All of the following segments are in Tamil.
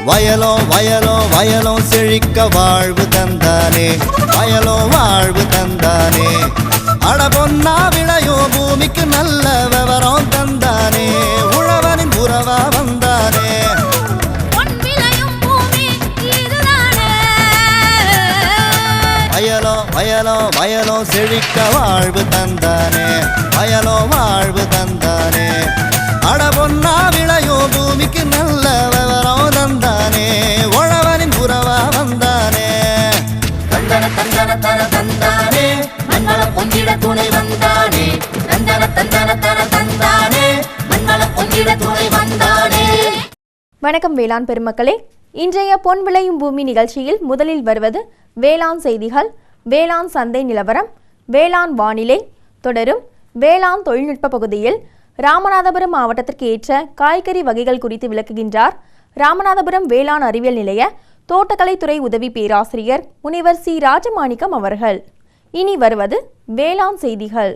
வயலோ வயலோ வயலோ செழிக்க வாழ்வு தந்தானே, வயலோ வாழ்வு தந்தானே. அட பொன்னா விளையோ பூமிக்கு நல்ல விவரம் தந்தானே, உழவனின் உறவா வந்தானே. வயலோ வயலோ வயலோ செழிக்க வாழ்வு தந்தானே, வயலோ வாழ்வு தந்தானே. அட பொன்னா விளையோ பூமிக்கு நல்ல விவரம் தந்தானே, உழவனின் உறவா வந்தானே. தந்தன தந்தன தன தந்தானே, மண்வளம் பொங்கிட துணை வந்தானே. தந்தன தந்தன தன தந்தானே, மண்வளம் பொங்கிட துணை வந்தானே. வணக்கம் வேளாண் பெருமக்களே, இன்றைய பொன் விளையும் பூமி நிகழ்ச்சியில் முதலில் வருவது வேளாண் செய்திகள், வேளாண் சந்தை நிலவரம், வேளாண் வானிலை. தொடரும் வேளாண் தொழில்நுட்ப பகுதியில் ராமநாதபுரம் மாவட்டத்திற்கு ஏற்ற காய்கறி வகைகள் குறித்து விளக்குகின்றார் ராமநாதபுரம் வேளாண் அறிவியல் நிலைய தோட்டக்கலைத்துறை உதவி பேராசிரியர் முனைவர் சி ராஜமாணிக்கம் அவர்கள். இனி வருவது வேளாண் செய்திகள்.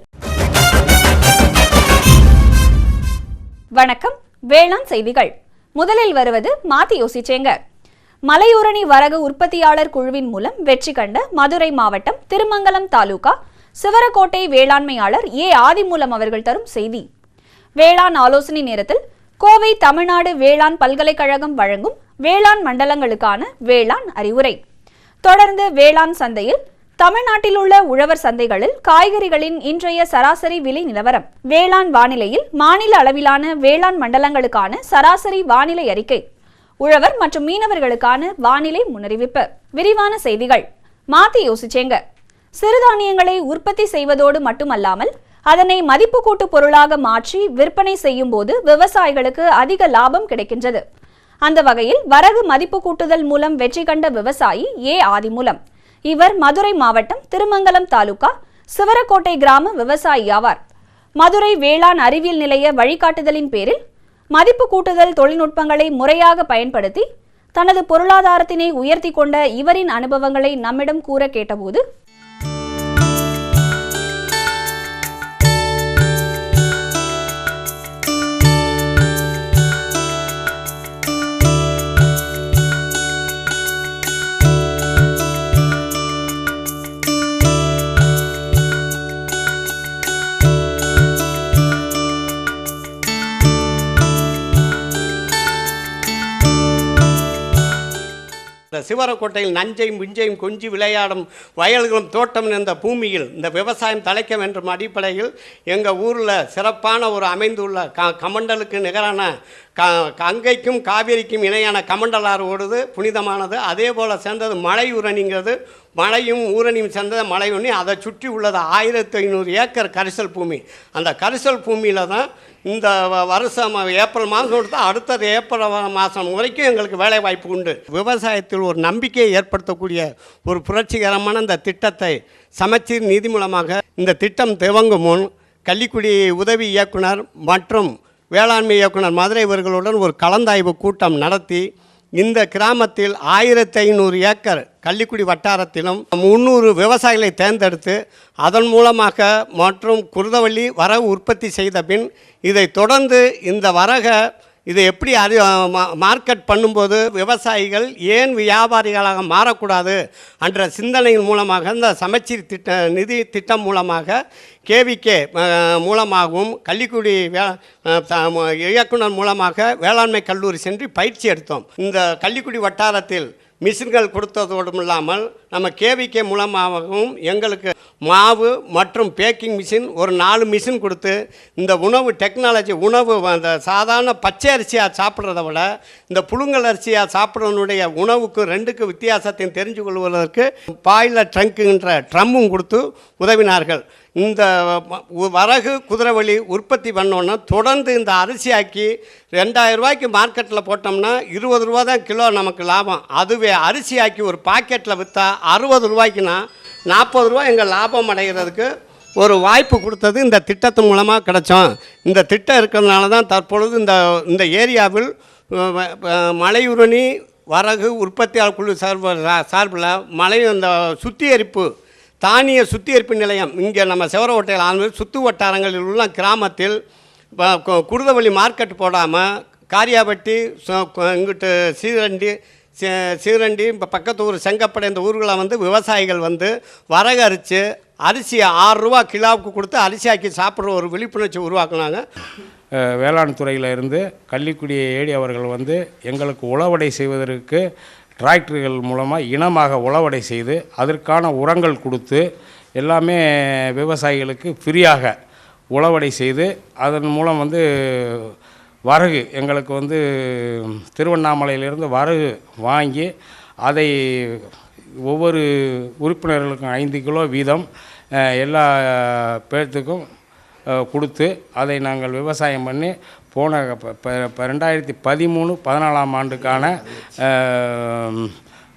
வணக்கம். வேளாண் செய்திகள். முதலில் வருவது மாத்தி யோசிச்சேங்க. மலையூரணி வரகு உற்பத்தியாளர் குழுவின் மூலம் வெற்றி கண்ட மதுரை மாவட்டம் திருமங்கலம் தாலுகா சிவரக்கோட்டை வேளாண்மையாளர் ஏ ஆதிமூலம் அவர்கள் தரும் செய்தி. வேளாண் ஆலோசனை நேரத்தில் கோவை தமிழ்நாடு வேளாண் பல்கலைக்கழகம் வழங்கும் வேளாண் மண்டலங்களுக்கான வேளாண் அறிவுரை. தொடர்ந்து வேளாண் சந்தையில் தமிழ்நாட்டில் உள்ள உழவர் சந்தைகளில் காய்கறிகளின் இன்றைய சராசரி விலை நிலவரம், வேளாண் வானிலையில் மாநில அளவிலான வேளாண் மண்டலங்களுக்கான சராசரி வானிலை அறிக்கை, உழவர் மற்றும் மீனவர்களுக்கான வானிலை முன்னறிவிப்பு. விரிவான செய்திகள். மாத்தி யோசிச்சேங்க. சிறுதானியங்களை உற்பத்தி செய்வதோடு மட்டுமல்லாமல் அதனை மதிப்பு கூட்டு பொருளாக மாற்றி விற்பனை செய்யும் போது விவசாயிகளுக்கு அதிக லாபம் கிடைக்கின்றது. அந்த வகையில் வரகு மதிப்பு கூட்டுதல் மூலம் வெற்றி கண்ட விவசாயி ஏ ஆதிமூலம். இவர் மதுரை மாவட்டம் திருமங்கலம் தாலுகா சிவரக்கோட்டை கிராம விவசாயி ஆவார். மதுரை வேளாண் அறிவியல் நிலைய வழிகாட்டுதலின் பேரில் மதிப்பு கூட்டுதல் தொழில்நுட்பங்களை முறையாக பயன்படுத்தி தனது பொருளாதாரத்தினை உயர்த்தி கொண்ட இவரின் அனுபவங்களை நம்மிடம் கூற கேட்டபோது, சிவரக்கோட்டையில் நஞ்சையும் விஞ்சையும் கொஞ்சி விளையாடும் வயல்களும் தோட்டம் இருந்த பூமியில் இந்த விவசாயம் தலைக்க வேண்டும் அடிப்படையில் எங்கள் ஊரில் சிறப்பான ஒரு அமைந்துள்ள கமண்டலுக்கு நிகரான கங்கைக்கும் காவேரிக்கும் இணையான கமண்டல் ஆறு ஓடுது, புனிதமானது. அதே போல் சேர்ந்தது மலை ஊரணிங்கிறது, மலையும் ஊரணியும் சேர்ந்தது மலை ஊரணி. அதை சுற்றி உள்ளது 1500 ஏக்கர் கரிசல் பூமி. அந்த கரிசல் பூமியில் தான் இந்த வருஷம் ஏப்ரல் மாதம் கொடுத்தா அடுத்தது ஏப்ரல் மாதம் வரைக்கும் எங்களுக்கு வேலை வாய்ப்பு உண்டு. விவசாயத்தில் ஒரு நம்பிக்கையை ஏற்படுத்தக்கூடிய ஒரு புரட்சிகரமான இந்த திட்டத்தை சமச்சீர் நீதி மூலமாக இந்த திட்டம் துவங்கும் முன் கள்ளிக்குடி உதவி இயக்குனர் மற்றும் வேளாண்மை இயக்குனர் மதுரை இவர்களுடன் ஒரு கலந்தாய்வு கூட்டம் நடத்தி இந்த கிராமத்தில் 1500 ஏக்கர் கள்ளிக்குடி வட்டாரத்திலும் 300 விவசாயிகளை தேர்ந்தெடுத்து அதன் மூலமாக மற்றும் குருதவள்ளி வரகு உற்பத்தி செய்த பின் இதை தொடர்ந்து இந்த வரகை இதை எப்படி மார்க்கெட் பண்ணும்போது விவசாயிகள் ஏன் வியாபாரிகளாக மாறக்கூடாது என்ற சிந்தனையின் மூலமாக இந்த சமச்சீர் நிதி திட்டம் மூலமாக கேவிகே மூலமாகவும் கள்ளிக்குடி இயக்குனர் மூலமாக வேளாண்மை கல்லூரி சென்று பயிற்சி எடுத்தோம். இந்த கள்ளிக்குடி வட்டாரத்தில் மிஷின்கள் கொடுத்ததோடும் இல்லாமல் நம்ம கேவிகே மூலமாகவும் எங்களுக்கு மாவு மற்றும் பேக்கிங் மிஷின் ஒரு 4 மிஷின் கொடுத்து இந்த உணவு டெக்னாலஜி உணவு அந்த சாதாரண பச்சை அரிசியாக சாப்பிட்றத விட இந்த புழுங்கல் அரிசியாக சாப்பிட்றதனுடைய உணவுக்கு 2க்கு வித்தியாசத்தையும் தெரிஞ்சு கொள்வதற்கு பாய்லர் ட்ரங்க்குன்ற ட்ரம்மும் கொடுத்து உதவினார்கள். இந்த வரகு குதிரைவழி உற்பத்தி பண்ணோன்னா தொடர்ந்து இந்த அரிசியாக்கி 2000 ரூபாய்க்கு மார்க்கெட்டில் போட்டோம்னா 20 ரூபா தான் கிலோ நமக்கு லாபம். அதுவே அரிசியாக்கி ஒரு பாக்கெட்டில் விற்றா 60 ரூபாய்க்குன்னா 40 ரூபா எங்கள் லாபம் அடைகிறதுக்கு ஒரு வாய்ப்பு கொடுத்தது இந்த திட்டத்தின் மூலமாக கிடைச்சோம். இந்த திட்டம் இருக்கிறதுனால தான் தற்பொழுது இந்த ஏரியாவில் மலையுரணி வரகு உற்பத்தியாளர் குழு சார்பில் இந்த சுத்திகரிப்பு தானிய சுத்திகரிப்பு நிலையம் இங்கே நம்ம சிவரக்கோட்டையில் சுற்று வட்டாரங்களில் உள்ள கிராமத்தில் குருதவள்ளி மார்க்கெட் போடாமல் காரியாபட்டி இங்கிட்டு சீரண்டி இப்போ பக்கத்து ஊர் செங்கப்படை இந்த ஊர்களை வந்து விவசாயிகள் வந்து வரகு அரித்து அரிசி 6 ரூபா கிலோவுக்கு கொடுத்து அரிசியாக்கி சாப்பிட்ற ஒரு விழிப்புணர்ச்சி உருவாக்குனாங்க. வேளாண் துறையில் இருந்து கள்ளிக்குடி ஏடி அவர்கள் வந்து எங்களுக்கு உழவடை செய்வதற்கு டிராக்டர்கள் மூலமாக இனமாக உழவடை செய்து அதற்கான உரங்கள் கொடுத்து எல்லாமே விவசாயிகளுக்கு ஃப்ரீயாக உழவடை செய்து அதன் மூலம் வந்து வரகு எங்களுக்கு வந்து திருவண்ணாமலையிலிருந்து வரகு வாங்கி அதை ஒவ்வொரு உறுப்பினர்களுக்கும் 5 கிலோ வீதம் எல்லா பேர்த்துக்கும் கொடுத்து அதை நாங்கள் விவசாயம் பண்ணி போன 2013-14 ஆண்டுக்கான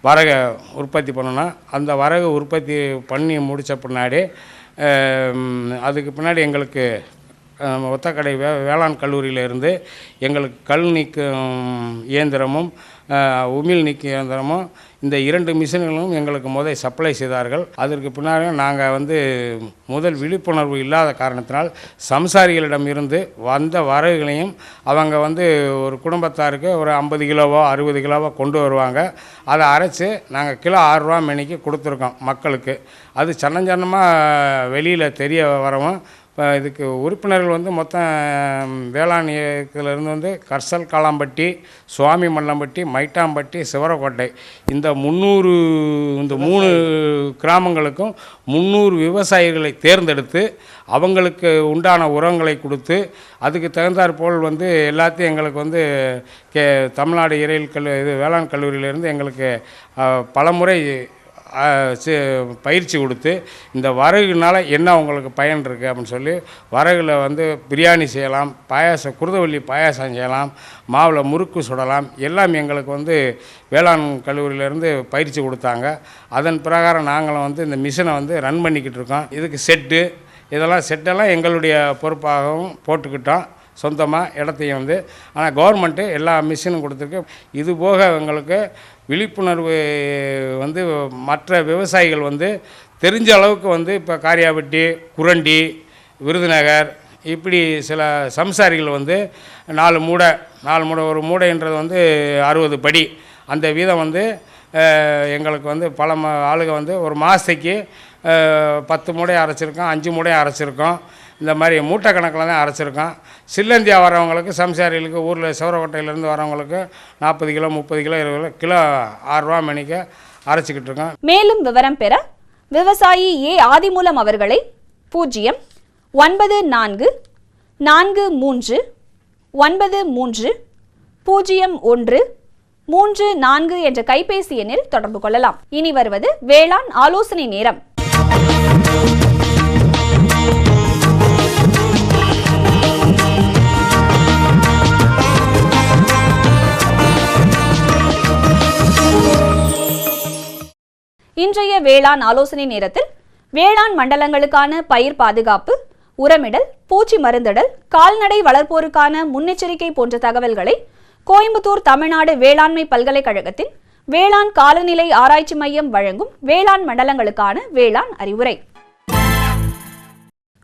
வரகை உற்பத்தி பண்ணோன்னா அந்த வரகு உற்பத்தி பண்ணி முடித்த பின்னாடி அதுக்கு பின்னாடி எங்களுக்கு ஒத்தக்கடை வேளாண் கல்லூரியிலிருந்து எங்களுக்கு கல் நீக்கும் இயந்திரமும் உமிழ் நீக்கும் இயந்திரமும் இந்த 2 மிஷின்களும் எங்களுக்கு சப்ளை செய்தார்கள். அதற்கு பின்னாடி நாங்கள் வந்து முதல் விழிப்புணர்வு இல்லாத காரணத்தினால் சம்சாரிகளிடம் இருந்து வந்த வரகுகளையும் அவங்க வந்து ஒரு குடும்பத்தாருக்கு ஒரு 50 கிலோவோ 60 கிலோவோ கொண்டு வருவாங்க. அதை அரைச்சி நாங்கள் கிலோ 6 ரூபா மணிக்கு கொடுத்துருக்கோம் மக்களுக்கு. அது சன்னஞ்சன்னமாக வெளியில் தெரிய வரவும் இப்போ இதுக்கு உறுப்பினர்கள் வந்து மொத்தம் வேளாண் இயக்கத்திலிருந்து வந்து கர்சல் காளாம்பட்டி, சுவாமி மல்லம்பட்டி, மைட்டாம்பட்டி, சிவரக்கோட்டை இந்த 3 கிராமங்களுக்கும் 300 விவசாயிகளை தேர்ந்தெடுத்து அவங்களுக்கு உண்டான உரங்களை கொடுத்து அதுக்கு தகுந்தாற்போல் வந்து எல்லாத்தையும் எங்களுக்கு வந்து தமிழ்நாடு இறையியல் வேளாண் கல்லூரியிலேருந்து எங்களுக்கு பலமுறை பயிற்சி கொடுத்து இந்த வரகுனால என்ன உங்களுக்கு பயன் இருக்குது அப்படின்னு சொல்லி வரகுல வந்து பிரியாணி செய்யலாம், குருதவள்ளி பாயாசம் செய்யலாம், மாவில் முறுக்கு சுடலாம், எல்லாம் எங்களுக்கு வந்து வேளாண் கல்லூரியிலேருந்து பயிற்சி கொடுத்தாங்க. அதன் பிரகாரம் நாங்களும் வந்து இந்த மிஷினை வந்து ரன் பண்ணிக்கிட்டு இருக்கோம். இதுக்கு செட்டெல்லாம் எங்களுடைய பொறுப்பாகவும் போட்டுக்கிட்டோம். சொந்தமாக இடத்தையும் வந்து ஆனால் கவர்மெண்ட்டு எல்லா மிஷினும் கொடுத்துருக்கு. இது போக எங்களுக்கு விழிப்புணர்வு வந்து மற்ற விவசாயிகள் வந்து தெரிஞ்ச அளவுக்கு வந்து இப்போ காரியாபட்டி, குரண்டி, விருதுநகர் இப்படி சில சம்சாரிகள் வந்து 4 மூடை ஒரு மூடைன்றது வந்து 60 படி அந்த வீதம் வந்து எங்களுக்கு வந்து பல ஆளுங்க வந்து ஒரு மாதத்துக்கு 10 மூடை அரைச்சிருக்கோம், 5 மூடை அரைச்சிருக்கோம். இந்த மாதிரி மூட்டை கணக்கில் தான் அரைச்சிருக்கோம். சில்லந்தியா வரவங்களுக்கு சம்சாரிகளுக்கு ஊரில் சிவரக்கோட்டையிலேருந்து வரவங்களுக்கு 40 கிலோ 30 கிலோ 20 கிலோ 6 ரூபா மணிக்கு அரைச்சிக்கிட்டு இருக்கோம். மேலும் விவரம் பெற விவசாயி ஏ ஆதிமூலம் அவர்களை 09443930134 என்ற கைபேசி எண்ணில் தொடர்பு கொள்ளலாம். இனி வருவது வேளாண் ஆலோசனை நேரம். இன்றைய வேளாண் ஆலோசனை நேரத்தில் வேளாண் மண்டலங்களுக்கான பயிர் பாதுகாப்பு, உரமிடல், பூச்சி மருந்திடல், கால்நடை வளர்ப்போருக்கான முன்னெச்சரிக்கை போன்ற தகவல்களை கோயம்புத்தூர் தமிழ்நாடு வேளாண்மை பல்கலைக்கழகத்தின் வேளாண் காலநிலை ஆராய்ச்சி மையம் வழங்கும் வேளாண் மண்டலங்களுக்கான வேளாண் அறிவுரை.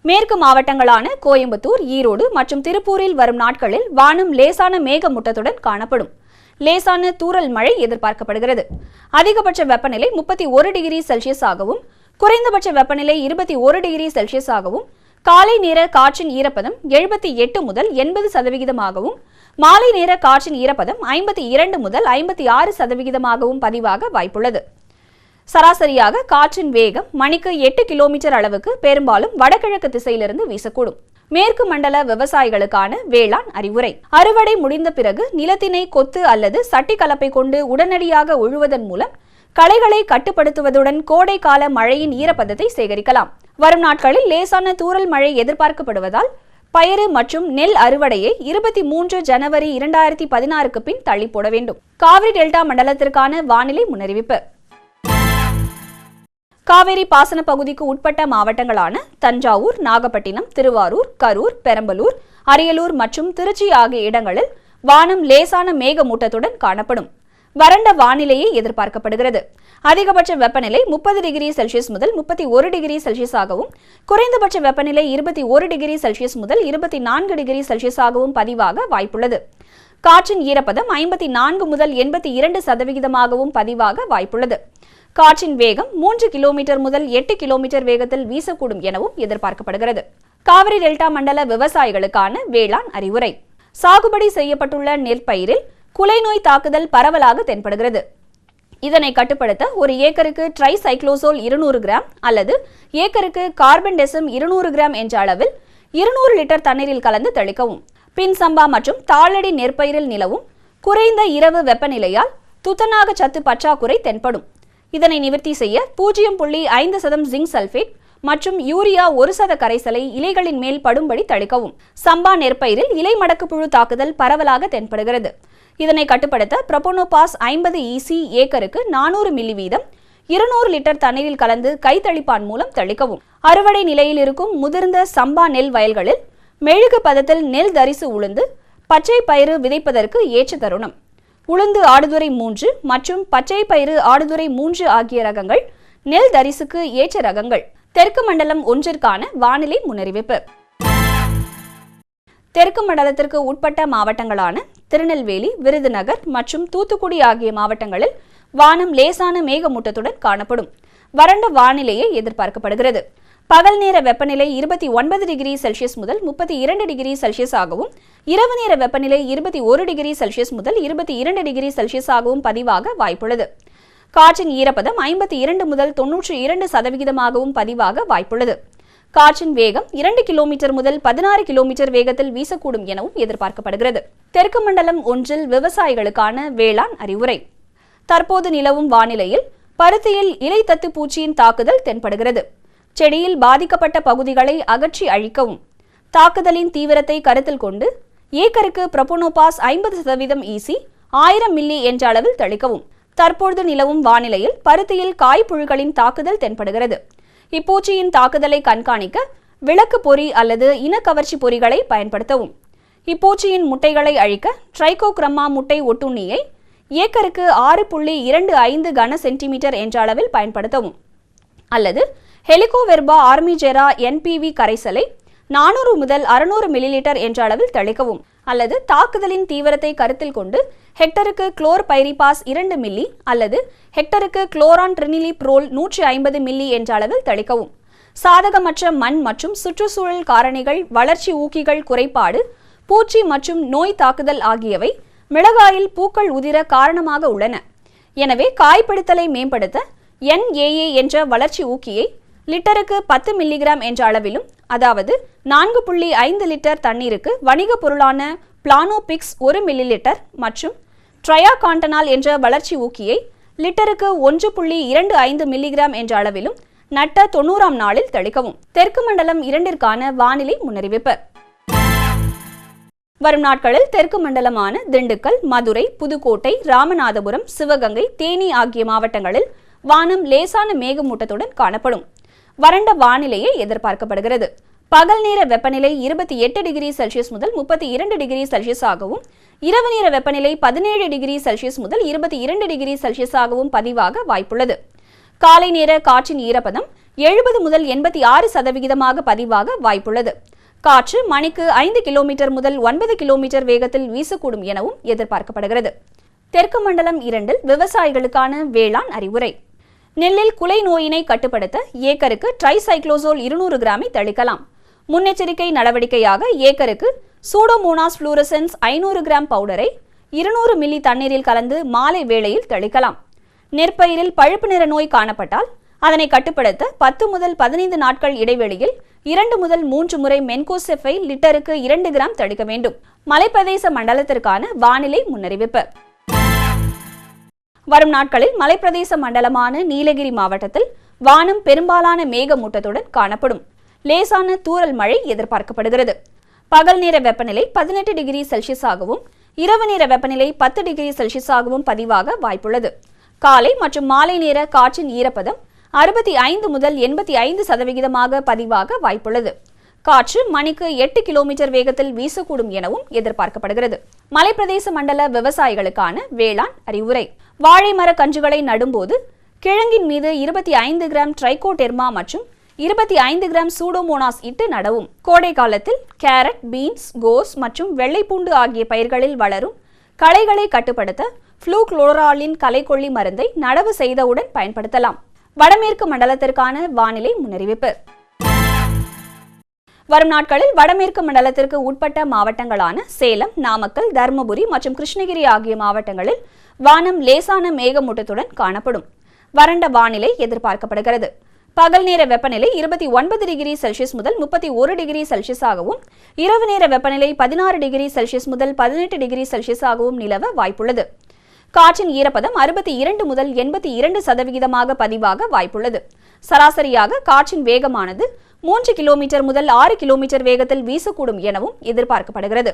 மேற்கு மாவட்டங்களான கோயம்புத்தூர், ஈரோடு மற்றும் திருப்பூரில் வரும் நாட்களில் வானம் லேசான மேகமூட்டத்துடன் காணப்படும். லேசான தூறல் மழை எதிர்பார்க்கப்படுகிறது. அதிகபட்ச வெப்பநிலை 31 டிகிரி செல்சியஸ் ஆகவும் குறைந்தபட்ச வெப்பநிலை 21 டிகிரி செல்சியஸ் ஆகவும் காலை நேர காற்றின் ஈரப்பதம் 78 முதல் 80% மாலை நேர காற்றின் ஈரப்பதம் 52 முதல் 56% பதிவாக வாய்ப்புள்ளது. சராசரியாக காற்றின் வேகம் மணிக்கு 8 கிலோமீட்டர் அளவுக்கு பெரும்பாலும் வடகிழக்கு திசையிலிருந்து வீசக்கூடும். மேற்கு மண்டல விவசாயிகளுக்கான வேளாண் அறிவுரை. அறுவடை முடிந்த பிறகு நிலத்தினை கொத்து அல்லது சட்டி கலப்பை கொண்டு உடனடியாக உழுவதன் மூலம் களைகளை கட்டுப்படுத்துவதுடன் கோடை கால மழையின் ஈரப்பதத்தை சேகரிக்கலாம். வரும் நாட்களில் லேசான தூறல் மழை எதிர்பார்க்கப்படுவதால் பயறு மற்றும் நெல் அறுவடையை 23 ஜனவரி 2016க்கு பின் தள்ளி போட வேண்டும். காவிரி டெல்டா மண்டலத்திற்கான வானிலை முன்னறிவிப்பு. காவிரி பாசன பகுதிக்கு உட்பட்ட மாவட்டங்களான தஞ்சாவூர், நாகப்பட்டினம், திருவாரூர், கரூர், பெரம்பலூர், அரியலூர் மற்றும் திருச்சி ஆகிய இடங்களில் வானம் லேசான மேகமூட்டத்துடன் காணப்படும். வறண்ட வானிலையே எதிர்பார்க்கப்படுகிறது. அதிகபட்ச வெப்பநிலை 30 டிகிரி செல்சியஸ் முதல் 31 டிகிரி செல்சியஸ் ஆகவும் குறைந்தபட்ச வெப்பநிலை 21 டிகிரி செல்சியஸ் முதல் 24 டிகிரி செல்சியஸ் ஆகவும் பதிவாக வாய்ப்புள்ளது. காற்றின் ஈரப்பதம் 54 முதல் 82% பதிவாக வாய்ப்புள்ளது. காற்றின் வேகம் 3 கிலோமீட்டர் முதல் 8 கிலோமீட்டர் வேகத்தில் வீசக்கூடும் எனவும் எதிர்பார்க்கப்படுகிறது. காவிரி டெல்டா மண்டல விவசாயிகளுக்கான வேளாண் அறிவுரை. சாகுபடி செய்யப்பட்டுள்ள நெற்பயிரில் குலை நோய் தாக்குதல் பரவலாக தென்படுகிறது. இதனை கட்டுப்படுத்த ஒரு ஏக்கருக்கு ட்ரைசைக்ளோசோல் 200 கிராம் அல்லது ஏக்கருக்கு கார்பன்டெசம் 200 கிராம் என்ற அளவில் 200 லிட்டர் தண்ணீரில் கலந்து தெளிக்கவும். பின் சம்பா மற்றும் தாளடி நெற்பயிரில் நிலவும் குறைந்த இரவு வெப்பநிலையால் துத்தநாக சத்து பற்றாக்குறை தென்படும். இதனை நிவர்த்தி செய்ய 0.5% ஜிங்க் சல்பேட் மற்றும் யூரியா 1% கரைசலை இலைகளின் மேல் படும்படி தளிக்கவும். சம்பா நெற்பயிரில் இலை மடக்கு புழு தாக்குதல் பரவலாக தென்படுகிறது. இதனை கட்டுப்படுத்த ப்ரொபோனோபாஸ் 50 EC ஏக்கருக்கு 400 மில்லி வீதம் 200 லிட்டர் தண்ணீரில் கலந்து கைத்தளிப்பான் மூலம் தெளிக்கவும். அறுவடை நிலையில் இருக்கும் முதிர்ந்த சம்பா நெல் வயல்களில் மெழுகு பதத்தில் நெல் தரிசு உளுந்து பச்சை பயிறு விதைப்பதற்கு ஏற்ற தருணம். உளுந்து ஆடுதுறை 3 மற்றும் பச்சை பயிறு ஆடுதுறை 3 ஆகிய ரகங்கள் நெல் தரிசுக்கு ஏற்ற ரகங்கள். தெற்கு மண்டலம் 1ற்கான வானிலை முன்னறிவிப்பு. தெற்கு மண்டலத்திற்கு உட்பட்ட மாவட்டங்களான திருநெல்வேலி, விருதுநகர் மற்றும் தூத்துக்குடி ஆகிய மாவட்டங்களில் வானம் லேசான மேகமூட்டத்துடன் காணப்படும். வறண்ட வானிலையே எதிர்பார்க்கப்படுகிறது. பகல் நேர வெப்பநிலை 29 டிகிரி செல்சியஸ் முதல் 32 டிகிரி செல்சியஸ் ஆகவும், இரவு நேர வெப்பநிலை 21 டிகிரி செல்சியஸ் முதல் 22 டிகிரி செல்சியஸ் ஆகவும் பதிவாக வாய்ப்புள்ளது. காற்றின் ஈரப்பதம் 52 முதல் 92% பதிவாக வாய்ப்புள்ளது. காற்றின் வேகம் 2 கிலோமீட்டர் முதல் 16 கிலோமீட்டர் வேகத்தில் வீசக்கூடும் எனவும் எதிர்பார்க்கப்படுகிறது. தெற்கு மண்டலம் 1ல் விவசாயிகளுக்கான வேளாண் அறிவுரை. தற்போது நிலவும் வானிலையில் பருத்தியில் இலை தத்து பூச்சியின் தாக்குதல் தென்படுகிறது. செடியில் பாதிக்கப்பட்ட பகுதிகளை அகற்றி அழிக்கவும். தாக்குதலின் தீவிரத்தை கருத்தில் கொண்டு ஏக்கருக்கு ப்ரொபோனோபாஸ் 50% EC 1000 மில்லி என்ற அளவில் தெளிக்கவும். தற்போது நிலவும் வானிலையில் பருத்தியில் காய்ப்புழுக்களின் தாக்குதல் தென்படுகிறது. இப்பூச்சியின் தாக்குதலை கண்காணிக்க விளக்கு பொறி அல்லது இனக்கவர்ச்சி பொறிகளை பயன்படுத்தவும். இப்பூச்சியின் முட்டைகளை அழிக்க ட்ரைகோக்ரமா முட்டை ஒட்டுண்ணியை ஏக்கருக்கு 6.25 கன சென்டிமீட்டர் என்ற அளவில் பயன்படுத்தவும். அல்லது ஹெலிகோவெர்பா ஆர்மிஜெரா NPV கரைசலை 400 முதல் 600 மில்லிலிட்டர் என்ற அளவில் தெளிக்கவும். அல்லது தாக்குதலின் தீவிரத்தை கருத்தில் கொண்டு ஹெக்டருக்கு குளோர் பைரிபாஸ் 2 மில்லி அல்லது ஹெக்டருக்கு குளோரான் ட்ரினிலிப்ரோல் 150 மில்லி என்ற அளவில் தெளிக்கவும். சாதகமற்ற மண் மற்றும் சுற்றுச்சூழல் காரணிகள், வளர்ச்சி ஊக்கிகள் குறைபாடு, பூச்சி மற்றும் நோய் தாக்குதல் ஆகியவை மிளகாயில் பூக்கள் உதிர காரணமாக உள்ளன. எனவே காய்பிடித்தலை மேம்படுத்த NAA என்ற வளர்ச்சி ஊக்கியை லிட்டருக்கு 10 மில்லிகிராம் என்ற அளவிலும், அதாவது 4.5 லிட்டர் தண்ணீருக்கு வணிக பொருளான பிளானோபிக்ஸ் 1 மில்லிலிட்டர் மற்றும் ட்ரையாகாண்டனால் என்ற வளர்ச்சி ஊக்கியை லிட்டருக்கு 1.25 மில்லிகிராம் என்ற அளவிலும் நட்ட 90ஆம் நாளில் தெளிக்கவும். தெற்கு மண்டலம் 2ற்கான வானிலை முன்னறிவிப்பு. வரும் நாட்களில் தெற்கு மண்டலமான திண்டுக்கல், மதுரை, புதுக்கோட்டை, ராமநாதபுரம், சிவகங்கை, தேனி ஆகிய மாவட்டங்களில் வானம் லேசான மேகமூட்டத்துடன் காணப்படும். வறண்ட வானிலையே எதிர்பார்க்கப்படுகிறது. பகல் நேர வெப்பநிலை 28 டிகிரி செல்சியஸ் முதல் 32 டிகிரி செல்சியஸ் ஆகவும், இரவு நேர வெப்பநிலை 17 டிகிரி செல்சியஸ் முதல் 22 டிகிரி செல்சியஸ் ஆகவும் பதிவாக வாய்ப்புள்ளது. காலை நேர காற்றின் ஈரப்பதம் 70 முதல் 86% பதிவாக வாய்ப்புள்ளது. காற்று மணிக்கு 5 கிலோமீட்டர் முதல் 9 கிலோமீட்டர் வேகத்தில் வீசக்கூடும் எனவும் எதிர்பார்க்கப்படுகிறது. தெற்கு மண்டலம் 2ல் விவசாயிகளுக்கான வேளாண் அறிவுரை. நெல்லில் குலை நோயினை கட்டுப்படுத்த ஏக்கருக்கு ட்ரைசைக்ளோசோல் 200 கிராமை தெளிக்கலாம். முன்னெச்சரிக்கை நடவடிக்கையாக ஏக்கருக்கு சூடோமோனாஸ் ஃப்ளூரசன்ஸ் 500 கிராம் பவுடரை 200 மில்லி தண்ணீரில் கலந்து மாலை வேளையில் தெளிக்கலாம். நெற்பயிரில் பழுப்பு நிற நோய் காணப்பட்டால் அதனை கட்டுப்படுத்த 10 முதல் 15 நாட்கள் இடைவெளியில் 2 முதல் 3 முறை மென்கோசெஃபை லிட்டருக்கு 2 கிராம் தெளிக்க வேண்டும். மலைப்பிரதேச மண்டலத்திற்கான வானிலை முன்னறிவிப்பு. வரும் நாட்களில் மலைப்பிரதேச மண்டலமான நீலகிரி மாவட்டத்தில் வானம் பெரும்பாலான மேகமூட்டத்துடன் காணப்படும். லேசான தூறல் மழை எதிர்பார்க்கப்படுகிறது. பகல் நேர வெப்பநிலை 18 டிகிரி செல்சியஸ் ஆகவும், இரவு நேர வெப்பநிலை 10 டிகிரி செல்சியஸ் ஆகவும் பதிவாக வாய்ப்புள்ளது. காலை மற்றும் மாலை நேர காற்றின் ஈரப்பதம் 65 முதல் 85% பதிவாக வாய்ப்புள்ளது. காற்று மணிக்கு 8 கிலோமீட்டர் வேகத்தில் வீசக்கூடும் எனவும் எதிர்பார்க்கப்படுகிறது. மலைப்பிரதேச மண்டல விவசாயிகளுக்கான வேளாண் அறிவுரை. வாழை மர கன்றுகளை நடும்போது கிழங்கின் மீது 25 கிராம் ட்ரைகோடெர்மா மற்றும் 25 கிராம் சூடோமோனாஸ் இட்டு நடவும். கோடை காலத்தில் கேரட், பீன்ஸ், கோஸ் மற்றும் வெள்ளைப்பூண்டு ஆகிய பயிர்களில் வளரும் களைகளை கட்டுப்படுத்த ஃப்ளூக்ளோராலின் களைக்கொல்லி மருந்தை நடவு செய்தவுடன் பயன்படுத்தலாம். வடமேற்கு மண்டலத்திற்கான வானிலை முன்னறிவிப்பு. வரும் நாட்களில் வடமேற்கு மண்டலத்திற்கு உட்பட்ட மாவட்டங்களான சேலம், நாமக்கல், தருமபுரி மற்றும் கிருஷ்ணகிரி ஆகிய மாவட்டங்களில் வானம் லேசான மேகமூட்டத்துடன் காணப்படும். வறண்ட வானிலை எதிர்பார்க்கப்படுகிறது. பகல் நேர வெப்பநிலை 29 டிகிரி செல்சியஸ் முதல் 31 டிகிரி செல்சியஸாகவும், இரவு நேர வெப்பநிலை 16 டிகிரி செல்சியஸ் முதல் 18 டிகிரி செல்சியஸாகவும் நிலவ வாய்ப்புள்ளது. காற்றின் ஈரப்பதம் 62 முதல் 82% பதிவாக வாய்ப்புள்ளது. சராசரியாக காற்றின் வேகமானது 3 கிலோமீட்டர் முதல் 6 கிலோமீட்டர் வேகத்தில் வீசக்கூடும் எனவும் எதிர்பார்க்கப்படுகிறது.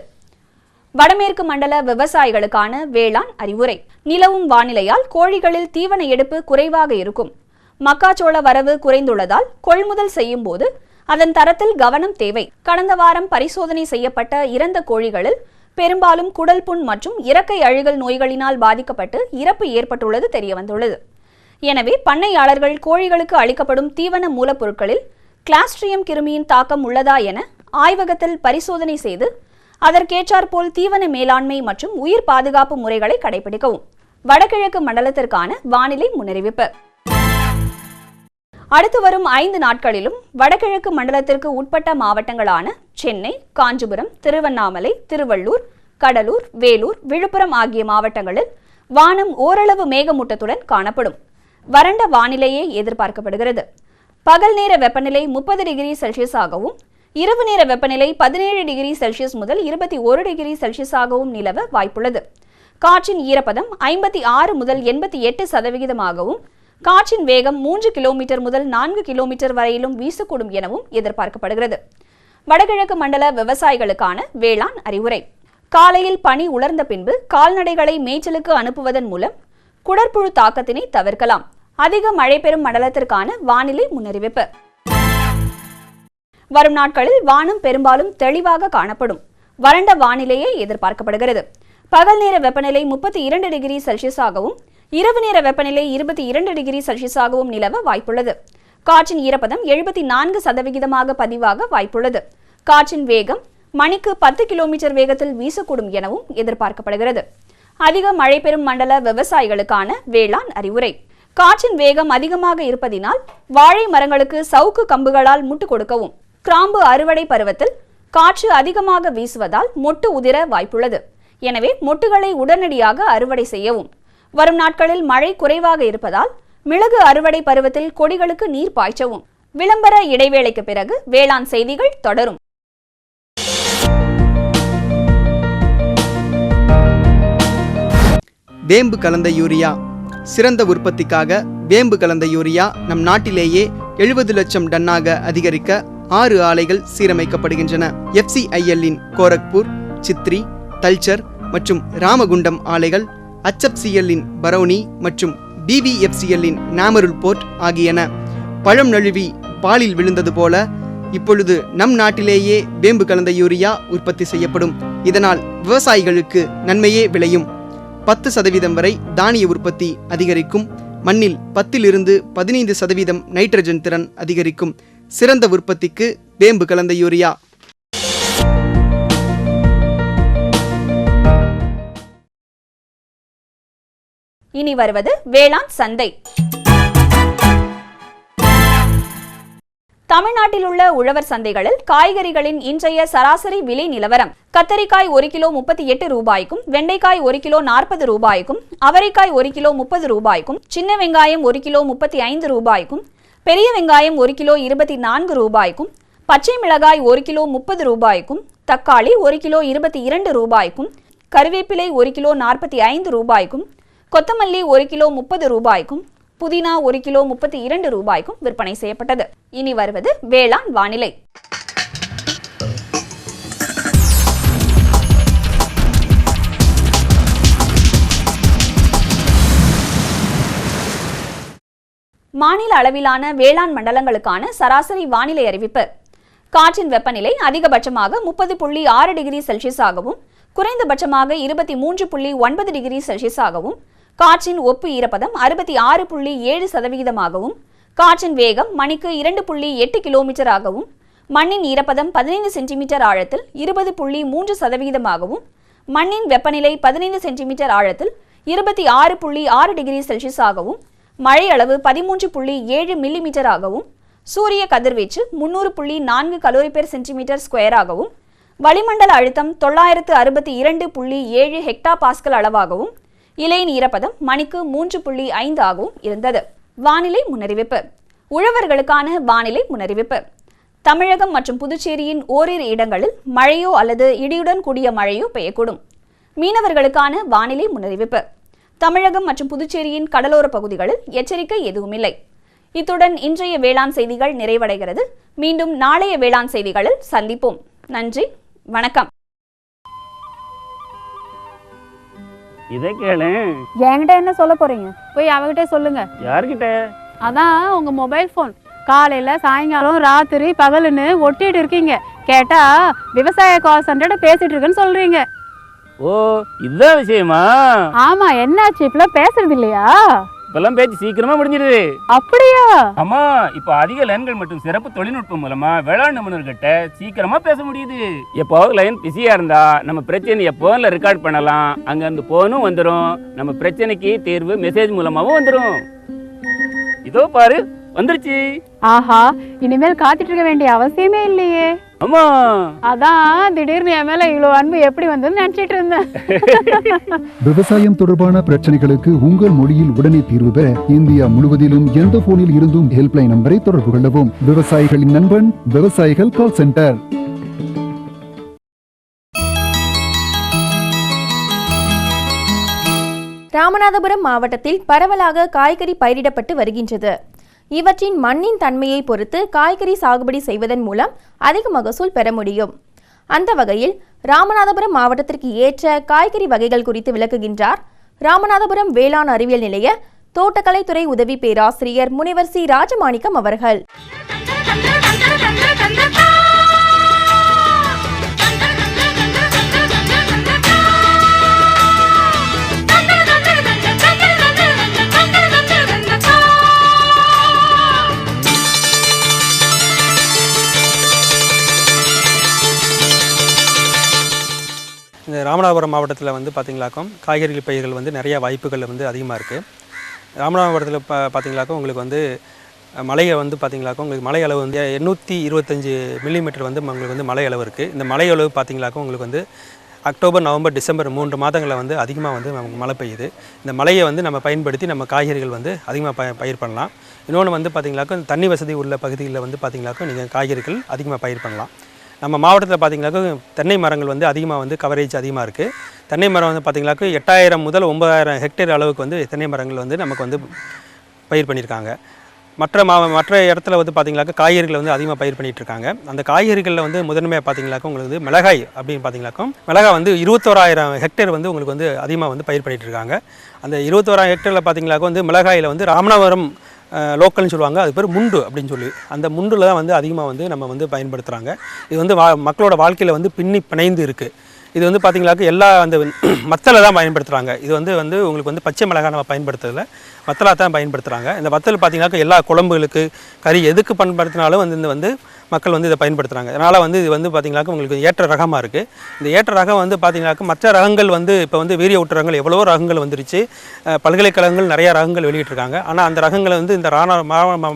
வடமேற்கு மண்டல விவசாயிகளுக்கான வேளாண் அறிவுரை. நிலவும் வானிலையால் கோழிகளில் தீவன எடுப்பு குறைவாக இருக்கும். மக்காச்சோள வரவு குறைந்துள்ளதால் கொள்முதல் செய்யும் போது அதன் தரத்தில் கவனம் தேவை. கடந்த வாரம் பரிசோதனை செய்யப்பட்ட இறந்த கோழிகளில் பெரும்பாலும் குடல் புண் மற்றும் இறக்கை அழுகல் நோய்களினால் பாதிக்கப்பட்டு இறப்பு ஏற்பட்டுள்ளது தெரியவந்துள்ளது. எனவே பண்ணையாளர்கள் கோழிகளுக்கு அளிக்கப்படும் தீவன மூலப்பொருட்களில் கிளாஸ்ட்ரியம் கிருமியின் தாக்கம் உள்ளதா என ஆய்வகத்தில் பரிசோதனை செய்து அதற்கேற்றாற்போல் தீவன மேலாண்மை மற்றும் உயிர் பாதுகாப்பு முறைகளை கடைபிடிக்கவும். வடகிழக்கு மண்டலத்திற்கான வானிலை முன்னறிவிப்பு. அடுத்து வரும் 5 நாட்களிலும் வடகிழக்கு மண்டலத்திற்கு உட்பட்ட மாவட்டங்களான சென்னை, காஞ்சிபுரம், திருவண்ணாமலை, திருவள்ளூர், கடலூர், வேலூர், விழுப்புரம் ஆகிய மாவட்டங்களில் வானம் ஓரளவு மேகமூட்டத்துடன் காணப்படும். வறண்ட வானிலையே எதிர்பார்க்கப்படுகிறது. பகல் நேர வெப்பநிலை 30 டிகிரி செல்சியஸாகவும், இரவு நேர வெப்பநிலை 17 டிகிரி செல்சியஸ் முதல் 21 டிகிரி செல்சியஸாகவும் நிலவ வாய்ப்புள்ளது. காற்றின் ஈரப்பதம் 56 முதல் 88%ஆகவும், காற்றின் வேகம் 3 கிலோமீட்டர் முதல் 4 கிலோமீட்டர் வரையிலும் வீசக்கூடும் எனவும் எதிர்பார்க்கப்படுகிறது. வடகிழக்கு மண்டல விவசாயிகளுக்கான வேளாண் அறிவுரை. காலையில் பனி உலர்ந்த பின்பு கால்நடைகளை மேய்ச்சலுக்கு அனுப்புவதன் மூலம் குடற்புழு தாக்கத்தினை தவிர்க்கலாம். அதிக மழை பெறும் மண்டலத்திற்கான வானிலை முன்னறிவிப்பு. வரும் நாட்களில் வானம் பெரும்பாலும் தெளிவாக காணப்படும். வறண்ட வானிலையே எதிர்பார்க்கப்படுகிறது. பகல் நேர வெப்பநிலை 32 டிகிரி செல்சியஸாகவும், இரவு நேர வெப்பநிலை 22 டிகிரி செல்சியஸாகவும் நிலவ வாய்ப்புள்ளது. காற்றின் ஈரப்பதம் 74% பதிவாக வாய்ப்புள்ளது. காற்றின் வேகம் மணிக்கு 10 கிலோமீட்டர் வேகத்தில் வீசக்கூடும் எனவும் எதிர்பார்க்கப்படுகிறது. அதிக மழை பெறும் மண்டல விவசாயிகளுக்கான வேளாண் அறிவுரை. காற்றின் வேகம் அதிகமாக இருப்பதினால் வாழை மரங்களுக்கு சவுக்கு கம்புகளால் முட்டு கொடுக்கவும். கிராம்பு அறுவடை பருவத்தில் காற்று அதிகமாக வீசுவதால் மொட்டு உதிர வாய்ப்புள்ளது. எனவே மொட்டுகளை உடனடியாக அறுவடை செய்யவும். வரும் நாட்களில் மழை குறைவாக இருப்பதால் மிளகு அறுவடை பருவத்தில் கொடிகளுக்கு நீர் பாய்ச்சவும். விளம்பர இடைவேளைக்கு பிறகு வேளாண் செய்திகள் தொடரும். வேம்பு கலந்த யூரியா. சிறந்த உற்பத்திக்காக வேம்பு கலந்த யூரியா நம் நாட்டிலேயே 70 லட்சம் டன்னாக அதிகரிக்க 6 ஆலைகள் சீரமைக்கப்படுகின்றன. FCIL-இன் கோரக்பூர், சித்ரி, தல்ச்சர் மற்றும் ராமகுண்டம் ஆலைகள், HFCL-இன் பரௌனி மற்றும் BVFCL-இன் நாமருல் போர்ட் ஆகியன. பழம் நழுவி பாலில் விழுந்தது போல இப்பொழுது நம் நாட்டிலேயே வேம்பு கலந்த யூரியா உற்பத்தி செய்யப்படும். இதனால் விவசாயிகளுக்கு நன்மையே விளையும். 10% வரை தானிய உற்பத்தி அதிகரிக்கும். மண்ணில் 10 to 15% நைட்ரஜன் திறன் அதிகரிக்கும். சிறந்த உற்பத்திக்கு வேம்பு கலந்த யூரியா. இனி வருவது வேளாண் சந்தை. தமிழ்நாட்டில் உள்ள உழவர் சந்தைகளில் காய்கறிகளின் இன்றைய சராசரி விலை நிலவரம். கத்தரிக்காய் 1 கிலோ 38 ரூபாய்க்கும், வெண்டைக்காய் 1 கிலோ 40 ரூபாய்க்கும், அவரைக்காய் 1 கிலோ 30 ரூபாய்க்கும், சின்ன வெங்காயம் 1 கிலோ 35 ரூபாய்க்கும், பெரிய வெங்காயம் 1 கிலோ 24 ரூபாய்க்கும், பச்சை மிளகாய் 1 கிலோ 30 ரூபாய்க்கும், தக்காளி 1 கிலோ 22 ரூபாய்க்கும், கருவேப்பிலை 1 கிலோ 45 ரூபாய்க்கும், கொத்தமல்லி 1 கிலோ 30 ரூபாய்க்கும், புதினா 1 கிலோ 32 ரூபாய்க்கும் விற்பனை செய்யப்பட்டது. இனி வருவது வேளாண் வானிலை. மாநில அளவிலான வேளாண் மண்டலங்களுக்கான சராசரி வானிலை அறிவிப்பு. காற்றின் வெப்பநிலை அதிகபட்சமாக 30.6 டிகிரி செல்சியஸாகவும், குறைந்தபட்சமாக 23.9 டிகிரி செல்சியஸாகவும், காற்றின் ஒப்பு ஈரப்பதம் 66.7%ஆகவும், காற்றின் வேகம் மணிக்கு 2.8 கிலோமீட்டராகவும், மண்ணின் ஈரப்பதம் 15 சென்டிமீட்டர் ஆழத்தில் 20.3%ஆகவும், மண்ணின் வெப்பநிலை 15 சென்டிமீட்டர் ஆழத்தில் 26.6 டிகிரி செல்சியஸ் ஆகவும், மழை அளவு 13.7 மில்லிமீட்டர் ஆகவும், சூரிய கதிர்வீச்சு 300.4 கலோரி பெர் சென்டிமீட்டர் ஸ்கொயர் ஆகவும், வளிமண்டல அழுத்தம் 962.7 ஹெக்டா பாஸ்கல் அளவாகவும், இலையின் ஈரப்பதம் மணிக்கு 3.5 ஆகவும் இருந்தது. வானிலை முன்னறிவிப்பு. உழவர்களுக்கான வானிலை முன்னறிவிப்பு. தமிழகம் மற்றும் புதுச்சேரியின் ஓரிரு இடங்களில் மழையோ அல்லது இடியுடன் கூடிய மழையோ பெய்யக்கூடும். மீனவர்களுக்கான வானிலை முன்னறிவிப்பு. தமிழகம் மற்றும் புதுச்சேரியின் கடலோர பகுதிகளில் எச்சரிக்கை எதுவுமில்லை. இத்துடன் இன்றைய வேளாண் செய்திகள் நிறைவடைகிறது. மீண்டும் நாளைய வேளாண் செய்திகளில் சந்திப்போம். நன்றி, வணக்கம். இதை கேளு. என்கிட்ட என்ன சொல்ல போறீங்க? போய் அவகிட்ட சொல்லுங்க. யார்கிட்ட? அதான் உங்க மொபைல் போன். காலையில சாயங்காலம் ராத்திரி பகலுன்னு ஒட்டிட்டு இருக்கீங்க. கேட்டா விவசாய கால் சென்டர்ட்ட பேசிட்டு இருக்குன்னு சொல்றீங்க. ஓ, இதுதான் விஷயமா? ஆமா, என்னாச்சு? இப்பெல்லாம் பேசுறது இல்லையா? இப்பெல்லாம் பேச்சு சீக்கிரமா முடிஞ்சிருது. அப்படியா? ஆமா, இப்ப அதிக லைன்கள் மற்றும் சிறப்பு தொழில்நுட்பம் மூலமா வேளாண் நிபுணர்கிட்ட சீக்கிரமா பேச முடியுது. எப்போ லைன் பிஸியா இருந்தா நம்ம பிரச்சனையை போன்ல ரெக்கார்ட் பண்ணலாம். அங்க இருந்து போனும் வந்துடும். நம்ம பிரச்சனைக்கு தீர்வு மெசேஜ் மூலமாவும் வந்துடும். இதோ பாரு, வந்துருச்சு. ஆஹா, இனிமேல் காத்துட்டு இருக்க வேண்டிய அவசியமே இல்லையே. ஆமா, அதான் திடீர்னு என் மேல இவ்வளவு அன்பு எப்படி வந்ததுன்னு நினைச்சிட்டு இருந்தேன். விவசாயம் தொடர்பான பிரச்சனைகளுக்கு உங்கள் மொழியில் உடனே தீர்வு பெற இந்தியா முழுவதிலும் எந்த போனில் இருந்தும் ஹெல்ப்லைன் நம்பரை தொடர்பு கொள்ளவும். விவசாயிகளின் நண்பன், விவசாயிகள் கால் சென்டர். ராமநாதபுரம் மாவட்டத்தில் பரவலாக காய்கறி பயிரிடப்பட்டு வருகின்றது. இவற்றின் மண்ணின் தன்மையை பொறுத்து காய்கறி சாகுபடி செய்வதன் மூலம் அதிக மகசூல் பெற முடியும். அந்த வகையில் ராமநாதபுரம் மாவட்டத்திற்கு ஏற்ற காய்கறி வகைகள் குறித்து விளக்குகின்றார் ராமநாதபுரம் வேளாண் அறிவியல் நிலைய தோட்டக்கலைத்துறை உதவி பேராசிரியர் முனைவர் சி ராஜமாணிக்கம் அவர்கள். இந்த ராமநாதபுரம் மாவட்டத்தில் வந்து பார்த்திங்களாக்கும் காய்கறி பயிர்கள் வந்து நிறைய வாய்ப்புகள் வந்து அதிகமாக இருக்குது. ராமநாதபுரத்தில் பார்த்திங்களாக்கும் உங்களுக்கு வந்து மழையை வந்து பார்த்திங்களாக்கும் உங்களுக்கு மழை அளவு வந்து 825 மில்லிமீட்டர் வந்து உங்களுக்கு வந்து மழை அளவு இருக்குது. இந்த மழை அளவு பார்த்திங்களாக்கும் உங்களுக்கு வந்து அக்டோபர், நவம்பர், டிசம்பர் 3 மாதங்களில் வந்து அதிகமாக வந்து நமக்கு மழை பெய்யுது. இந்த மழையை வந்து நம்ம பயன்படுத்தி நம்ம காய்கறிகள் வந்து அதிகமாக பயிர் பண்ணலாம். இன்னொன்று வந்து பார்த்திங்களாக்கும் தண்ணி வசதி உள்ள பகுதிகளில் வந்து பார்த்திங்களாக்கும் நீங்கள் காய்கறிகள் அதிகமாக பயிர் பண்ணலாம். நம்ம மாவட்டத்தில் பார்த்திங்கனாக்கா தென்னை மரங்கள் வந்து அதிகமாக வந்து கவரேஜ் அதிகமாக இருக்குது. தென்னை மரம் வந்து பார்த்திங்கனாக்கா 8000 முதல் 9000 ஹெக்டேர் அளவுக்கு வந்து தென்னை மரங்கள் வந்து நமக்கு வந்து பயிர் பண்ணியிருக்காங்க. மற்ற இடத்துல வந்து பார்த்திங்கனாக்கா காய்கறிகளை வந்து அதிகமாக பயிர் பண்ணிகிட்ருக்காங்க. அந்த காய்கறிகளில் வந்து முதன்மையாக பார்த்திங்கனாக்கா உங்களுக்கு வந்து மிளகாய் அப்படின்னு பார்த்திங்கனாக்கா மிளகாய் வந்து 21000 ஹெக்டேர் வந்து உங்களுக்கு வந்து அதிகமாக வந்து பயிர் பண்ணிகிட்ருக்காங்க. அந்த 21000 ஹெக்டேரில் பார்த்திங்கனாக்கா வந்து மிளகாயில் வந்து ராமநாதபுரம் லோக்கல்னு சொல்லுவாங்க, அது பேர் முண்டு அப்படின்னு சொல்லி அந்த முண்டில் தான் வந்து அதிகமாக வந்து நம்ம வந்து பயன்படுத்துகிறாங்க. இது வந்து மக்களோட வாழ்க்கையில் வந்து பிணைந்து இருக்குது. இது வந்து பார்த்திங்களாக்க எல்லா அந்த மத்தலை தான் பயன்படுத்துகிறாங்க. இது வந்து உங்களுக்கு வந்து பச்சை மிளகாய் நம்ம பயன்படுத்துறதில்ல, வத்தலாக தான் பயன்படுத்துகிறாங்க. இந்த வத்தல் பார்த்திங்கனாக்கா எல்லா குழம்புகளுக்கு கறி எதுக்கு பயன்படுத்தினாலும் வந்து மக்கள் வந்து இதை பயன்படுத்துகிறாங்க. அதனால் வந்து இது வந்து பார்த்திங்கனாக்கா உங்களுக்கு ஏற்ற ரகமாக இருக்குது. இந்த ஏற்ற ரகம் வந்து பார்த்திங்கனாக்கா மற்ற ரகங்கள் வந்து இப்போ வந்து வீரிய ஊட்டு ரகங்கள் எவ்வளவோ ரகங்கள் வந்துருச்சு. பல்கலைக்கழகங்கள் நிறையா ரகங்கள் வெளியிட்டிருக்காங்க. ஆனால் அந்த ரகங்களை வந்து இந்த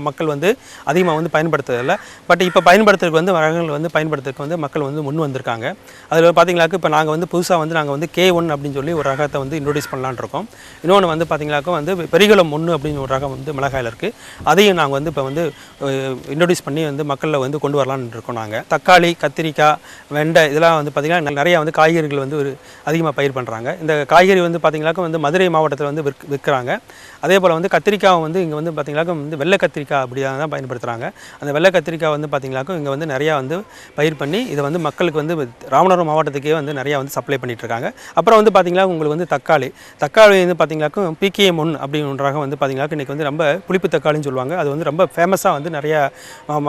மக்கள் வந்து அதிகமாக வந்து பயன்படுத்துறதில்லை. பட் இப்போ பயன்படுத்துறதுக்கு வந்து ரகங்கள் வந்து பயன்படுத்துறதுக்கு வந்து மக்கள் வந்து முன் வந்திருக்காங்க. அதில் பார்த்திங்கனாக்கா இப்போ நாங்கள் வந்து புதுசாக வந்து நாங்கள் வந்து K1 அப்படின்னு சொல்லி ஒரு ரகத்தை வந்து இன்ட்ரோடியூஸ் பண்ணலான்னு இருக்கோம். இன்னொன்று வந்து பார்த்திங்கனாக்கா வந்து பெரிகுளம் 1 அப்படின்னு ஒரு ரகம் வந்து மிளகாயில் இருக்குது. அதையும் நாங்கள் வந்து இப்போ வந்து இன்ட்ரோடியூஸ் பண்ணி வந்து மக்களில் வந்து கொண்டு வரலான்னு இருக்கோம். நாங்கள் தக்காளி, கத்திரிக்காய், வெண்டை இதெல்லாம் வந்து பார்த்திங்கன்னா நிறையா வந்து காய்கறிகள் வந்து அதிகமாக பயிர் பண்ணுறாங்க. இந்த காய்கறி வந்து பார்த்திங்கனாக்கா வந்து மதுரை மாவட்டத்தில் வந்து விற்கிறாங்க. அதே போல் வந்து கத்திரிக்காய் வந்து இங்கே வந்து பார்த்திங்கனாக்கா வந்து வெள்ளை கத்திரிக்காய் அப்படியாக தான் பயன்படுத்துகிறாங்க. அந்த வெள்ளை கத்திரிக்காய் வந்து பார்த்திங்கனாக்கா இங்கே வந்து நிறையா வந்து பயிர் பண்ணி இதை வந்து மக்களுக்கு வந்து ராமநாதபுரம் மாவட்டத்துக்கே வந்து நிறையா வந்து சப்ளை பண்ணிகிட்ருக்காங்க. அப்புறம் வந்து பார்த்திங்கன்னா உங்களுக்கு வந்து தக்காளி வந்து பார்த்திங்கனாக்கா PKM1 அப்படின்னு ரகம் வந்து பார்த்திங்கனாக்கா இன்றைக்கி வந்து ரொம்ப புளிப்பு தக்காளின்னு சொல்லுவாங்க. அது வந்து ரொம்ப ஃபேமஸாக வந்து நிறையா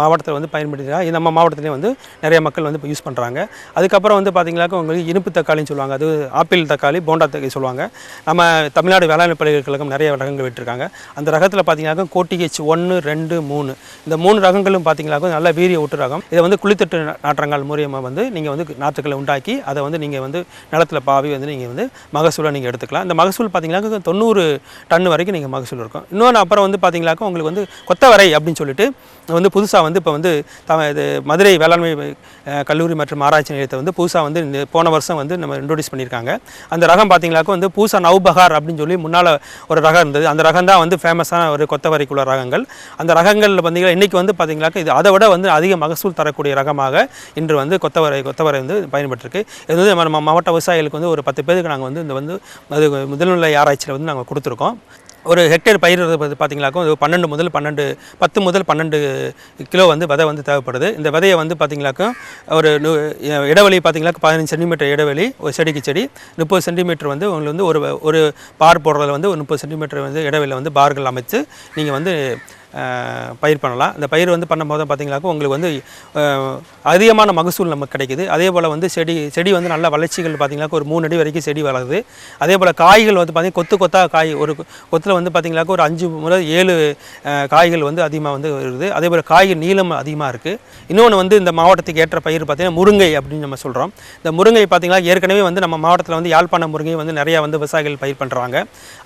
மாவட்டத்தில் வந்து பார்த்தீங்கன்னா நம்ம மாவட்டத்திலே வந்து நிறைய மக்கள் வந்து இப்போ யூஸ் பண்ணுறாங்க. அதுக்கப்புறம் வந்து பார்த்திங்கனாக்கா உங்களுக்கு இனிப்பு தக்காளின்னு சொல்லுவாங்க, அது ஆப்பிள் தக்காளி, போண்டா தக்காளி சொல்லுவாங்க. நம்ம தமிழ்நாடு வேளாண் பல்கலைக்கழகம் நிறைய ரகங்கள் விட்டுருக்காங்க. அந்த ரகத்தில் பார்த்தீங்கன்னாக்கா கோட்டிஹெச் 1, 2, 3 இந்த 3 ரகங்களும் பார்த்தீங்கன்னாக்கா நல்ல வீரிய ஒட்டு ரகம். இதை வந்து குளித்தட்டு நாற்றங்கால் மூலியமாக வந்து நீங்கள் வந்து நாற்றுக்களை உண்டாக்கி அதை வந்து நீங்கள் வந்து நிலத்தில் பாவி வந்து நீங்கள் வந்து மகசூலை நீங்கள் எடுத்துக்கலாம். இந்த மகசூல் பார்த்தீங்கன்னாக்கா 90 டன் வரைக்கும் நீங்கள் மகசூல் இருக்கும். இன்னொன்று அப்புறம் வந்து பார்த்தீங்கன்னாக்கா உங்களுக்கு வந்து கொத்தவரை அப்படின்னு சொல்லிட்டு வந்து புதுசாக வந்து இப்போ வந்து இது மதுரை வேளாண்மை கல்லூரி மற்றும் ஆராய்ச்சி நிலையத்தை வந்து புதுசாக வந்து போன வருஷம் வந்து நம்ம இன்ட்ரோடியூஸ் பண்ணியிருக்காங்க. அந்த ரகம் பார்த்தீங்கன்னாக்கா வந்து பூசா நவ்பஹார் அப்படின்னு சொல்லி முன்னால் ஒரு ரகம் இருந்தது. அந்த ரகம் தான் வந்து ஃபேமஸான ஒரு கொத்தவரைக்குள்ள ரகங்கள். அந்த ரகங்களில் பார்த்தீங்கன்னா இன்றைக்கி வந்து பார்த்தீங்கன்னாக்கா இது அதை விட வந்து அதிக மகசூல் தரக்கூடிய ரகமாக இன்று வந்து கொத்தவரை வந்து பயன்பட்டுருக்கு. இது வந்து நம்ம மாவட்ட விவசாயிகளுக்கு வந்து ஒரு 10 பேருக்கு நாங்கள் வந்து இந்த வந்து அது முதல்நிலை ஆராய்ச்சியில் வந்து நாங்கள் கொடுத்துருக்கோம். ஒரு ஹெக்டேர் பயிர் பார்த்தீங்கன்னாக்கா 10 முதல் 12 கிலோ வந்து விதை வந்து தேவைப்படுது. இந்த விதையை வந்து பார்த்தீங்கன்னாக்கா ஒரு இடைவெளி பார்த்தீங்கன்னாக்கா 15 சென்டிமீட்டர் இடைவெளி ஒரு செடிக்கு செடி, 30 சென்டிமீட்டர் வந்து உங்களுக்கு வந்து ஒரு பார் போடுறதுல வந்து 30 சென்டிமீட்டர் வந்து இடைவெளியில் வந்து பார்கள் அமைத்து நீங்கள் வந்து பயிர் பண்ணலாம். இந்த பயிர் வந்து பண்ணும்போது பார்த்தீங்கன்னாக்கா உங்களுக்கு வந்து அதிகமான மகசூல் நமக்கு கிடைக்குது. அதே போல் வந்து செடி வந்து நல்ல வளர்ச்சிகள் பார்த்தீங்கன்னாக்கா ஒரு 3 அடி வரைக்கும் செடி வளருது. அதே போல் காய்கள் வந்து பார்த்தீங்கன்னா கொத்தாக காய் ஒரு கொத்தில் வந்து பார்த்தீங்கன்னாக்கா ஒரு 5 முதல் 7 காய்கள் வந்து அதிகமாக வந்து வருது. அதே போல் காய்கள் நீளம் அதிகமாக இருக்குது. இன்னொன்று வந்து இந்த மாவட்டத்துக்கு ஏற்ற பயிர் பார்த்தீங்கன்னா முருங்கை அப்படின்னு நம்ம சொல்கிறோம். இந்த முருங்கை பார்த்தீங்கன்னா ஏற்கனவே வந்து நம்ம மாவட்டத்தில் வந்து யாழ்ப்பாண முருங்கை வந்து நிறையா வந்து விவசாயிகள் பயிர் பண்ணுறாங்க.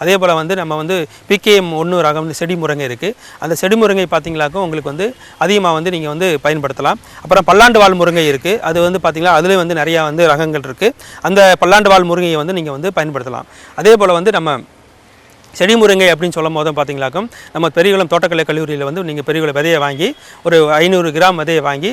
அதே போல் வந்து நம்ம வந்து PKM 1 ரகம் வந்து செடி முருங்கை இருக்குது. அந்த செடி முருங்கை பார்த்தீங்கன்னாக்கா உங்களுக்கு வந்து அதிகமாக வந்து நீங்கள் வந்து பயன்படுத்தலாம். அப்புறம் பல்லாண்டு வாழ் முருங்கை இருக்குது. அது வந்து பார்த்தீங்கன்னா அதுலேயும் வந்து நிறையா வந்து ரகங்கள் இருக்குது. அந்த பல்லாண்டு வாழ் முருங்கையை வந்து நீங்கள் வந்து பயன்படுத்தலாம். அதே போல் வந்து நம்ம செடி முருங்கை அப்படின்னு சொல்லும் போதும் பார்த்தீங்களாக்கும் நம்ம பெரியகுளம் தோட்டக்கலை கல்லூரியில் வந்து நீங்கள் பெரியகுளம் விதையை வாங்கி ஒரு 500 கிராம் விதையை வாங்கி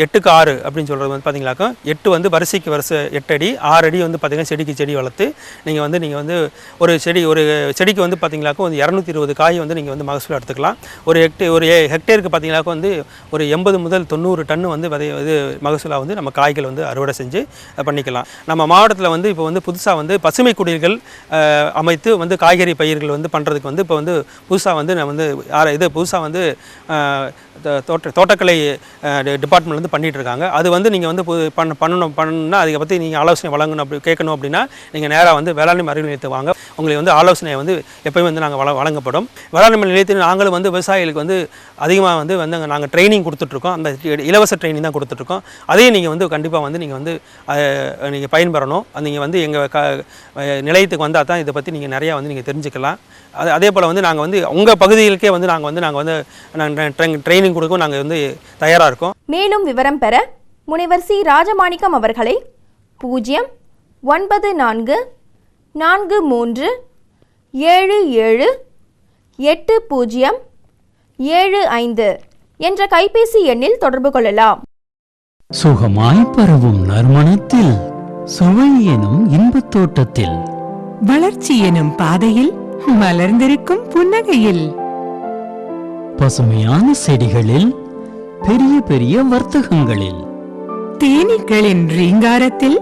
8க்கு 6 அப்படின்னு சொல்கிறது வந்து பார்த்தீங்களாக்கும் 8 வந்து வரிசைக்கு வரிசை 8 அடி 6 அடி வந்து பார்த்திங்கன்னா செடிக்கு செடி வளர்த்து நீங்கள் வந்து ஒரு செடிக்கு வந்து பார்த்தீங்களாக்கும் வந்து 220 காய் வந்து நீங்கள் வந்து மகசூல் எடுத்துக்கலாம். ஒரு ஹெக்டேருக்கு பார்த்தீங்களாக்கும் வந்து ஒரு 80 முதல் 90 டன்னு வந்து இது மகசூலாக வந்து நம்ம காய்கள் வந்து அறுவடை செஞ்சு பண்ணிக்கலாம். நம்ம மாவட்டத்தில் வந்து இப்போ வந்து புதுசாக வந்து பசுமை குடில்கள் அமைத்து வந்து காய்கறி பயிர்கள் வந்து பண்ணுறதுக்கு வந்து இப்போ வந்து புதுசாக வந்து நான் வந்து புதுசாக வந்து தோட்டக்கலை டிபார்ட்மெண்ட் வந்து பண்ணிகிட்டு இருக்காங்க. அது வந்து நீங்கள் வந்து பண்ணணும்னா அதை பற்றி நீங்கள் ஆலோசனை வழங்கணும் கேட்கணும் அப்படின்னா நீங்கள் நேராக வந்து வேளாண்மை அறிவு நிலையத்தை வாங்க. உங்களுக்கு வந்து ஆலோசனை வந்து எப்போயும் வந்து நாங்கள் வழங்கப்படும். வேளாண்மை நிலையத்தில் நாங்களும் வந்து விவசாயிகளுக்கு வந்து அதிகமாக வந்து நாங்கள் ட்ரைனிங் கொடுத்துட்ருக்கோம். அந்த இலவச ட்ரைனிங் தான் கொடுத்துட்ருக்கோம். அதையும் நீங்கள் வந்து கண்டிப்பாக வந்து நீங்கள் பயன்பெறணும். நீங்கள் வந்து எங்கள் நிலையத்துக்கு வந்தால் தான் இதை பற்றி நீங்கள் நிறையா வந்து நீங்கள் தெரிஞ்சுக்கலாம். அதே போல் வந்து நாங்கள் வந்து உங்கள் பகுதிகளுக்கே வந்து நாங்கள் வந்து ட்ரைனிங் கொடுக்க நாங்கள் வந்து தயாராக இருக்கோம். மேலும் விவரம் பெற முனைவர் சி ராஜமாணிக்கம் அவர்களை 094 43 77 8075 என்ற கைபேசி எண்ணில் தொடர்பு கொள்ளலாம். சுகமாய் பரவும் நறுமணத்தில், சுவை எனும் இன்பத் தோட்டத்தில், வளர்ச்சி எனும் பாதையில், மலர்ந்திருக்கும் புன்னகையில், பசுமையான செடிகளில், பெரிய பெரிய வர்த்தகங்களில், தேனீக்களின் ரீங்காரத்தில்,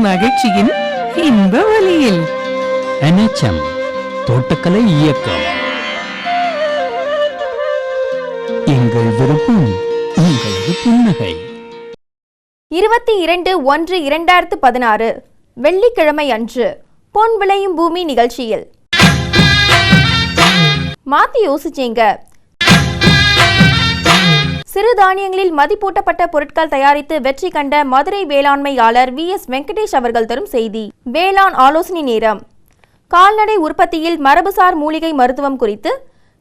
மகிழ்ச்சியின் இன்ப ஒலியில். NHM தோட்டக்கலை இயக்கம். எங்கள் விருப்பம் உங்களது புன்னகை. 22/1/2016 வெள்ளிக்கிழமை அன்று பொன் விளையும் பூமி நிகழ்ச்சியில் மாத்தி யோசிச்சீங்க. சிறுதானியங்களில் மதிப்பூட்டப்பட்ட பொருட்கள் தயாரித்து வெற்றி கண்ட மதுரை வேளாண்மையாளர் VS வெங்கடேஷ் அவர்கள் தரும் செய்தி. வேளாண் ஆலோசனை நேரம். கால்நடை உற்பத்தியில் மரபுசார் மூலிகை மருத்துவம் குறித்து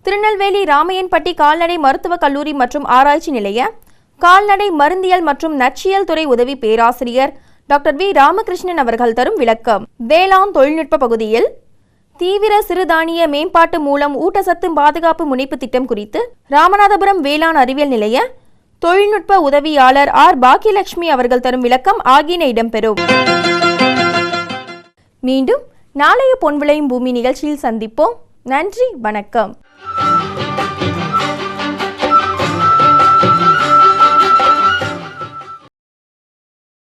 திருநெல்வேலி ராமையன்பட்டி கால்நடை மருத்துவக் கல்லூரி மற்றும் ஆராய்ச்சி நிலைய கால்நடை மருந்தியல் மற்றும் நச்சியல் துறை உதவி பேராசிரியர் டாக்டர் V ராமகிருஷ்ணன் அவர்கள் தரும் விளக்கம். வேளாண் தொழில்நுட்ப பகுதியில் தீவிர சிறுதானிய மேம்பாட்டு மூலம் ஊட்டச்சத்து பாதுகாப்பு முனைப்பு திட்டம் குறித்து ராமநாதபுரம் வேளாண் அறிவியல் நிலைய தொழில்நுட்ப உதவியாளர் R பாக்கியலட்சுமி அவர்கள் தரும் விளக்கம் ஆகியன இடம்பெறும். மீண்டும் நாளைய பொன் விளையும் பூமி நிகழ்ச்சியில் சந்திப்போம். நன்றி, வணக்கம்.